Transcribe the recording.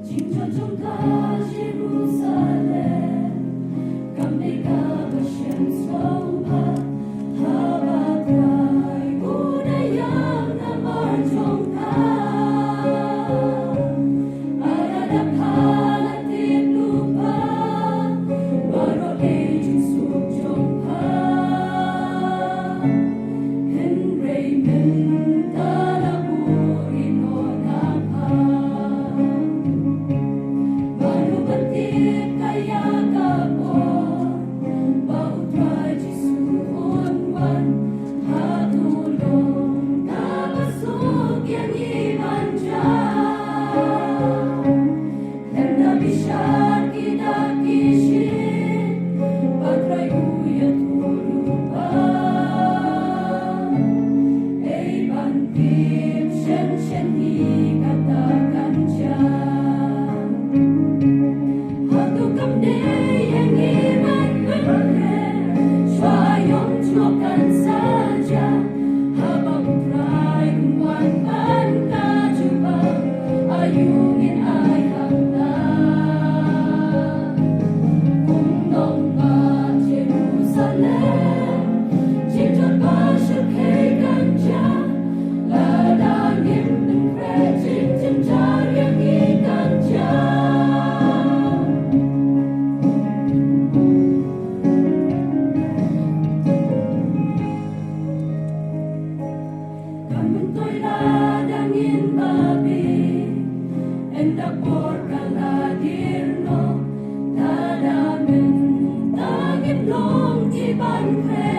징조종가 Jerusalem, Kamdeka Bashem Swampa, Habakrai Udayam Namar Jongka, Aradapalatit Lupa, Barolejin Suk Jongpa, Henry Mentalapurin Onapa. Kaya kapo, bautray Jisuunwan, hatulong nabasog yang iman dyan. Nabisyan kinakisin, patray uyat ulupan. Ay bantim, shen hikatakan dyan. Tuakan saja habang try kumwanpan ka jubang ayungin ay hanggan kung nong ba Jerusalem jingtot ba siya kay kanya ladangin ng rejit cincar yang ikan Tôi là đang yên babi, endak porkala dirno, tada men tagim long iban kre.